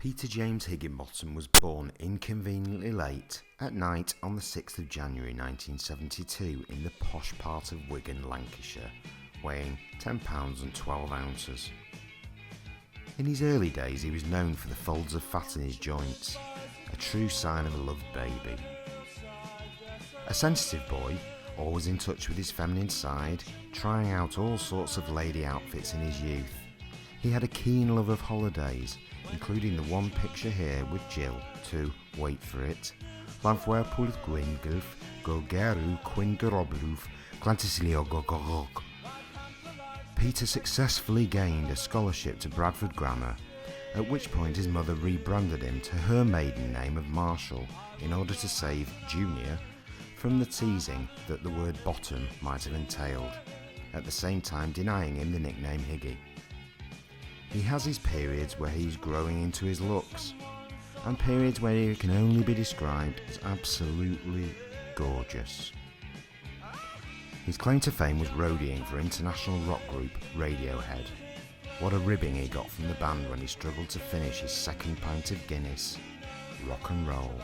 Peter James Higginbotham was born inconveniently late at night on the 6th of January 1972 in the posh part of Wigan, Lancashire, weighing 10 pounds and 12 ounces. In his early days he was known for the folds of fat in his joints, a true sign of a loved baby. A sensitive boy, always in touch with his feminine side, trying out all sorts of lady outfits in his youth. He had a keen love of holidays, including the one picture here with Jill to, wait for it, Lanfwerpulth Gwynglf Gogeru Quingarobluf Clantisilio Gogogog. Peter successfully gained a scholarship to Bradford Grammar, at which point his mother rebranded him to her maiden name of Marshall in order to save Junior from the teasing that the word bottom might have entailed, at the same time denying him the nickname Higgy. He has his periods where he's growing into his looks, and periods where he can only be described as absolutely gorgeous. His claim to fame was roadieing for international rock group Radiohead. What a ribbing he got from the band when he struggled to finish his second pint of Guinness. Rock and roll.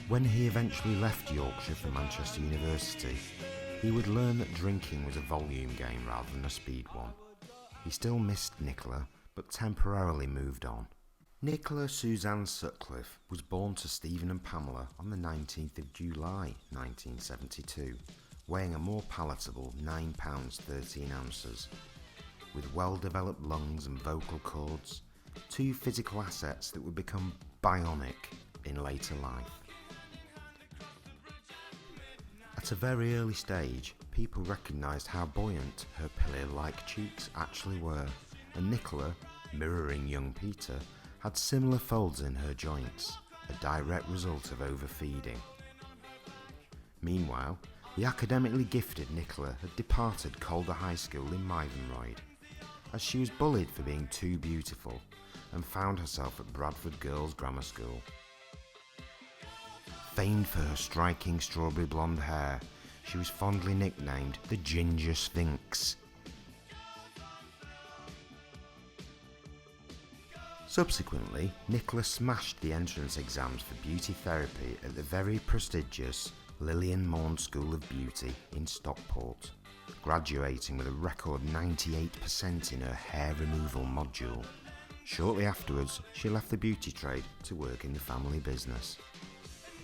When he eventually left Yorkshire for Manchester University, he would learn that drinking was a volume game rather than a speed one. He still missed Nicola, but temporarily moved on. Nicola Suzanne Sutcliffe was born to Stephen and Pamela on the 19th of July 1972, weighing a more palatable 9 pounds 13 ounces. With well-developed lungs and vocal cords, two physical assets that would become bionic in later life. At a very early stage, people recognised how buoyant her pillar-like cheeks actually were, and Nicola, mirroring young Peter, had similar folds in her joints, a direct result of overfeeding. Meanwhile, the academically gifted Nicola had departed Calder High School in Maidenroyd, as she was bullied for being too beautiful, and found herself at Bradford Girls' Grammar School. Famed for her striking strawberry blonde hair, she was fondly nicknamed the Ginger Sphinx. Subsequently, Nicola smashed the entrance exams for beauty therapy at the very prestigious Lillian Maughan School of Beauty in Stockport, graduating with a record 98% in her hair removal module. Shortly afterwards, she left the beauty trade to work in the family business.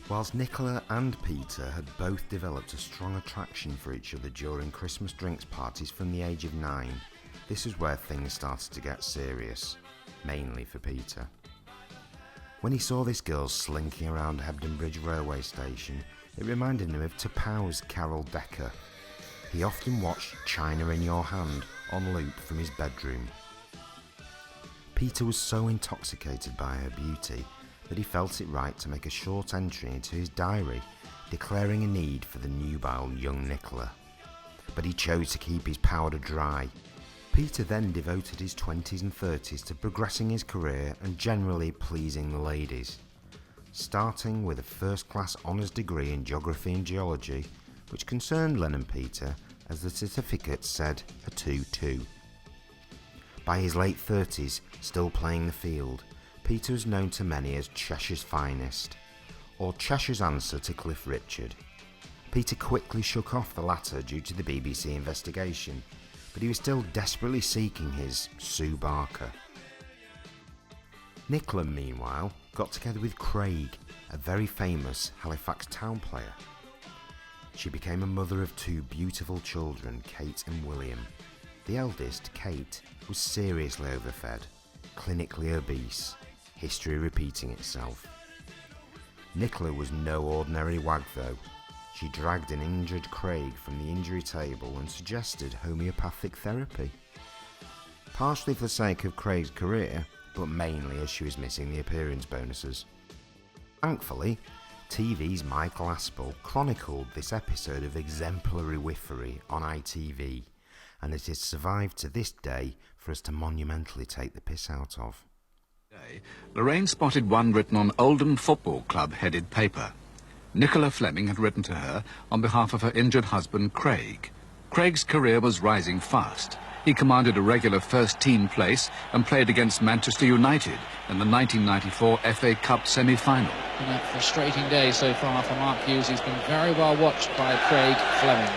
Whilst Nicola and Peter had both developed a strong attraction for each other during Christmas drinks parties from the age of 9, this is where things started to get serious, mainly for Peter. When he saw this girl slinking around Hebden Bridge railway station, it reminded him of T'Pau's Carol Decker. He often watched China in Your Hand on loop from his bedroom. Peter was so intoxicated by her beauty that he felt it right to make a short entry into his diary, declaring a need for the nubile young Nicola. But he chose to keep his powder dry. Peter then devoted his 20s and 30s to progressing his career and generally pleasing the ladies, starting with a first-class honours degree in geography and geology, which concerned Len and Peter, as the certificate said, a 2-2. By his late 30s, still playing the field, Peter was known to many as Cheshire's finest, or Cheshire's answer to Cliff Richard. Peter quickly shook off the latter due to the BBC investigation, but he was still desperately seeking his Sue Barker. Nicola, meanwhile, got together with Craig, a very famous Halifax town player. She became a mother of two beautiful children, Kate and William. The eldest, Kate, was seriously overfed, clinically obese, history repeating itself. Nicola was no ordinary wag though. She dragged an injured Craig from the injury table and suggested homeopathic therapy. Partially for the sake of Craig's career, but mainly as she was missing the appearance bonuses. Thankfully, TV's Michael Aspel chronicled this episode of exemplary whiffery on ITV, and it has survived to this day for us to monumentally take the piss out of. Lorraine spotted one written on Oldham Football Club headed paper. Nicola Fleming had written to her on behalf of her injured husband Craig. Craig's career was rising fast. He commanded a regular first-team place and played against Manchester United in the 1994 FA Cup semi-final. Been a frustrating day so far for Mark Hughes. He's been very well watched by Craig Fleming.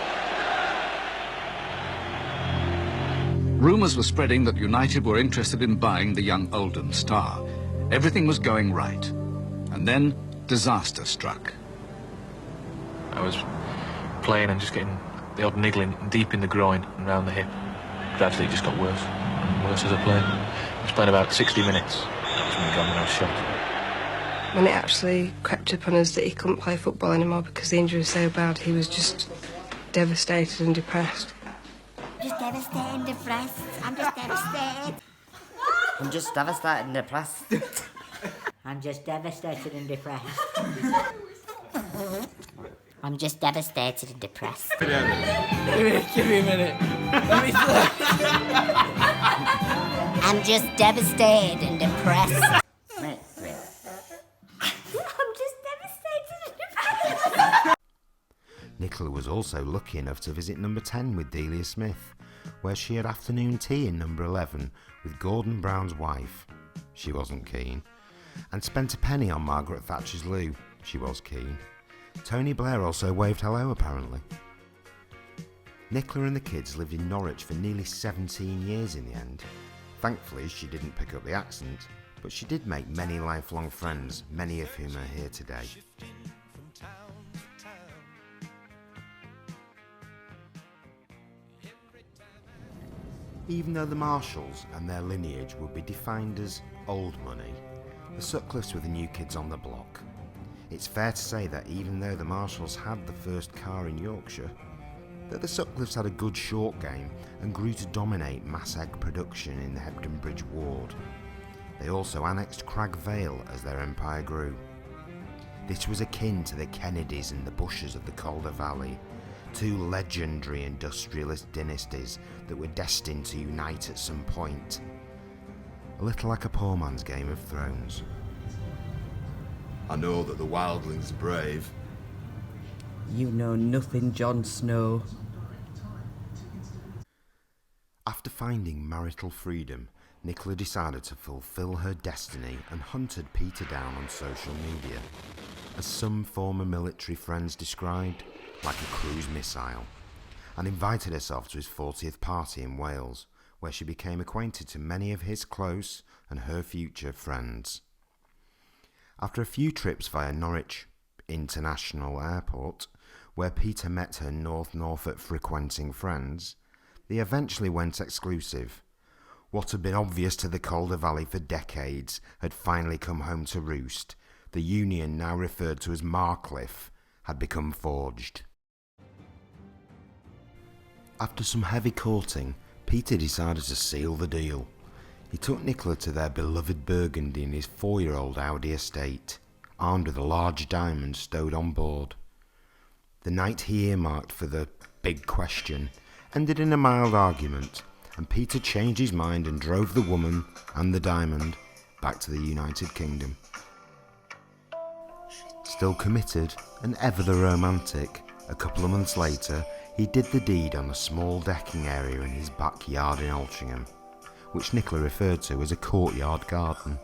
Rumours were spreading that United were interested in buying the young Oldham star. Everything was going right. And then disaster struck. I was playing and just getting the odd niggling deep in the groin and round the hip. Gradually it just got worse and worse as I played. I was playing about 60 minutes. That was me gone when I was shot. When it actually crept upon us that he couldn't play football anymore because the injury was so bad, he was just devastated and depressed. Just devastated and depressed. I'm just devastated. I'm just devastated and depressed. I'm just devastated and depressed. I'm just devastated and depressed. Give me a minute. I'm just devastated and depressed. I'm just devastated and depressed. Nicola was also lucky enough to visit number 10 with Delia Smith, where she had afternoon tea in number 11 with Gordon Brown's wife. She wasn't keen. And spent a penny on Margaret Thatcher's loo. She was keen. Tony Blair also waved hello, apparently. Nicola and the kids lived in Norwich for nearly 17 years in the end. Thankfully, she didn't pick up the accent, but she did make many lifelong friends, many of whom are here today. Even though the Marshalls and their lineage would be defined as old money, the Sutcliffes were the new kids on the block. It's fair to say that even though the Marshalls had the first car in Yorkshire, that the Sutcliffes had a good short game and grew to dominate mass egg production in the Hebden Bridge ward. They also annexed Crag Vale as their empire grew. This was akin to the Kennedys and the Bushes of the Calder Valley, two legendary industrialist dynasties that were destined to unite at some point. A little like a poor man's Game of Thrones. I know that the wildlings are brave. You know nothing, Jon Snow. After finding marital freedom, Nicola decided to fulfill her destiny and hunted Peter down on social media. As some former military friends described, like a cruise missile, and invited herself to his 40th party in Wales, where she became acquainted to many of his close and her future friends. After a few trips via Norwich International Airport, where Peter met her North Norfolk frequenting friends, they eventually went exclusive. What had been obvious to the Calder Valley for decades had finally come home to roost. The union, now referred to as Marcliffe, had become forged. After some heavy courting, Peter decided to seal the deal. He took Nicola to their beloved Burgundy in his 4-year-old Audi estate, armed with a large diamond stowed on board. The night he earmarked for the big question ended in a mild argument, and Peter changed his mind and drove the woman and the diamond back to the United Kingdom. Still committed and ever the romantic, a couple of months later he did the deed on a small decking area in his backyard in Altrincham, which Nicola referred to as a courtyard garden.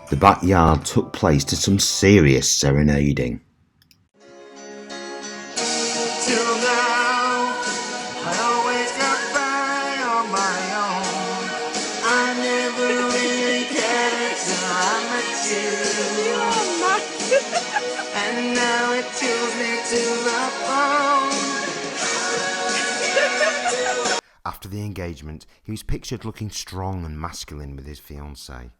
The backyard took place to some serious serenading. Till now, I always got by on my own. I never really cared till I met you. And now it chills me to the bone. After the engagement, he was pictured looking strong and masculine with his fiancée.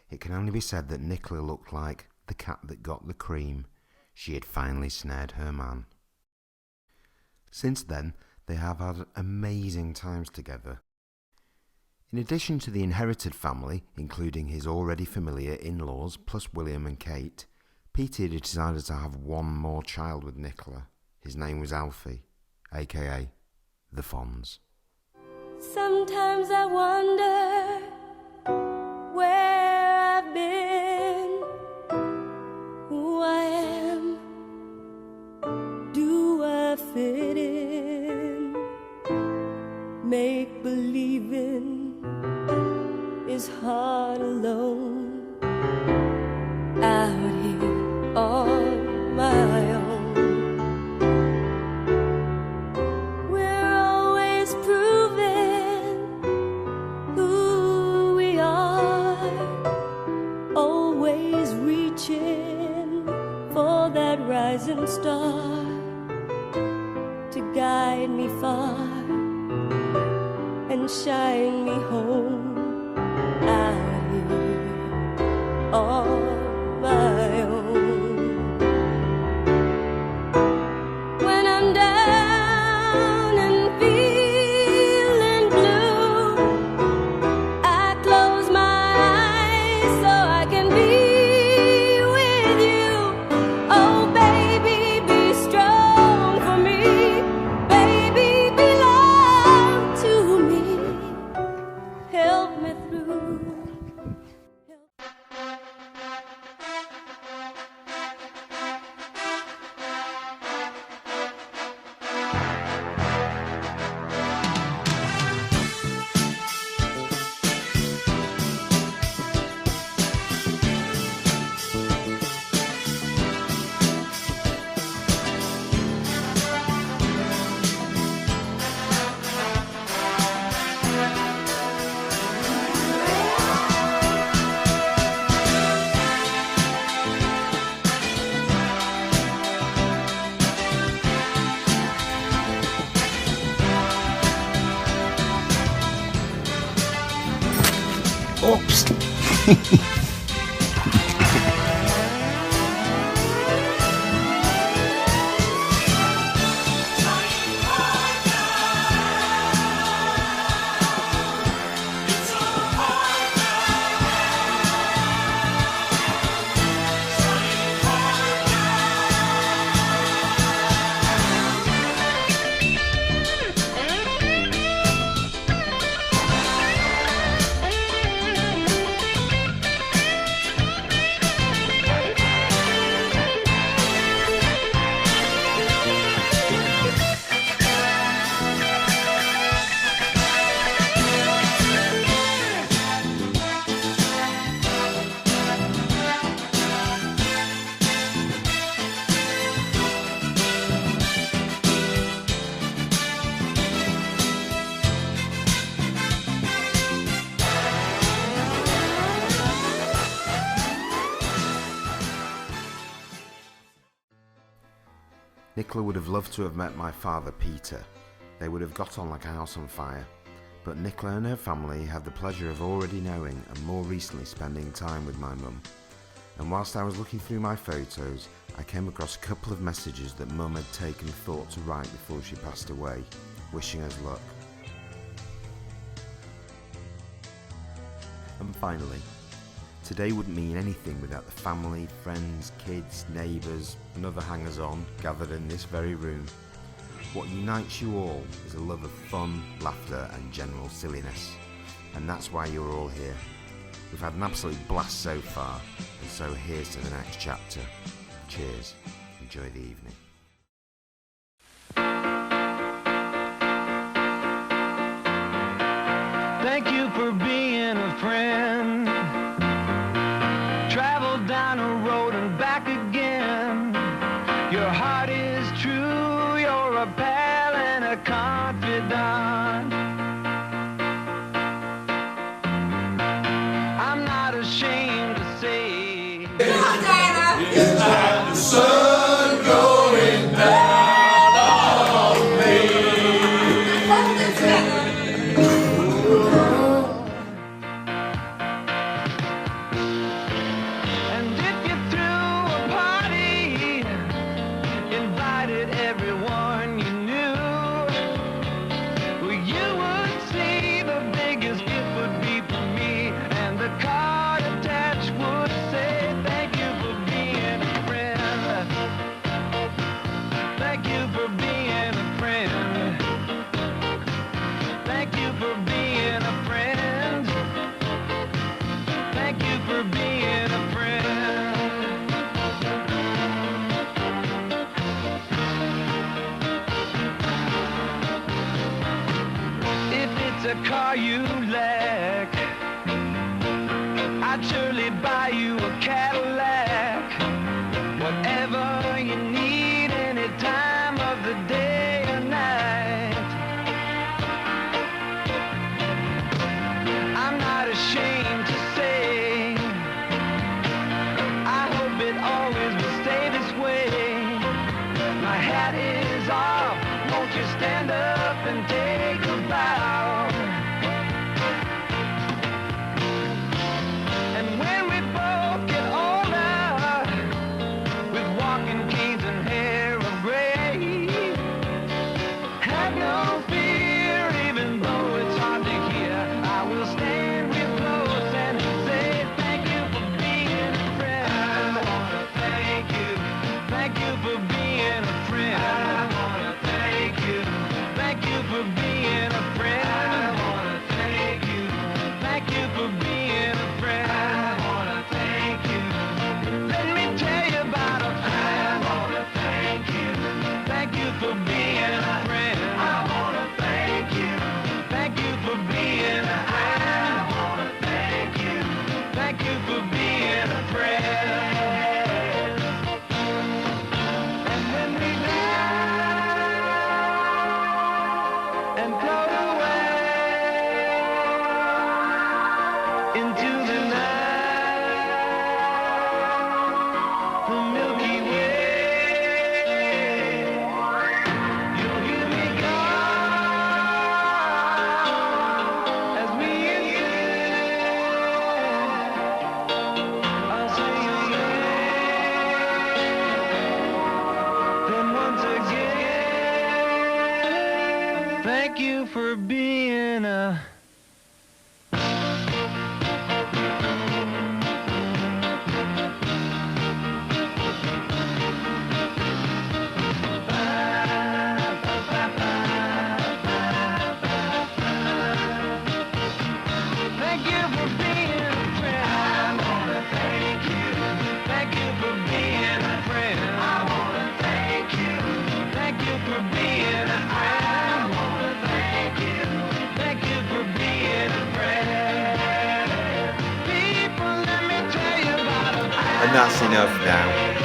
It can only be said that Nicola looked like the cat that got the cream. She had finally snared her man. Since then, they have had amazing times together. In addition to the inherited family, including his already familiar in-laws plus William and Kate, Peter decided to have one more child with Nicola. His name was Alfie, aka the Fonz. Sometimes I wonder where I've been, who I am, do I fit in, make believing alone, out here on my own. We're always proving who we are, always reaching for that rising star to guide me far and shine me home, out here on my own. When I'm down and feeling blue, I close my eyes so I can be with you. Oh baby, be strong for me. Baby, belong to me. Help me through. Oops. Nicola would have loved to have met my father, Peter. They would have got on like a house on fire. But Nicola and her family had the pleasure of already knowing and more recently spending time with my mum. And whilst I was looking through my photos, I came across a couple of messages that Mum had taken thought to write before she passed away, wishing us luck. And finally, today wouldn't mean anything without the family, friends, kids, neighbours and other hangers-on gathered in this very room. What unites you all is a love of fun, laughter and general silliness. And that's why you're all here. We've had an absolute blast so far, and so here's to the next chapter. Cheers. Enjoy the evening. Thank you for being a friend. Travel down a road and back again. Your heart is true, you're a pal and a confidant. I'm not ashamed to say it's like the sun going down on me. A car you lack, I surely buy you a Cadillac. Whatever you need, any time of the day or night. I'm not ashamed to say, I hope it always will stay this way. My hat is off, won't you stand up and take a bow? And when we both get older, with walking canes and hair of gray, have no fear, even though it's hard to hear. I will stand real close and say thank you for being a friend. I wanna thank you for being a friend. I wanna thank you for being a friend. I wanna thank you for being a friend. I wanna thank you. Let me tell you about a friend. I wanna thank you for being a friend. I wanna thank you for being a friend. I wanna thank you for being a friend. And when we laugh and float away into the night, the Milky Way, you'll hear me call as we ascend. I'll say your name, then once again, thank you for being a Thank you for being a friend. I wanna thank you for being a friend. I wanna thank you for being a friend. I wanna thank you for being a friend. People, let me tell you about a And that's enough now.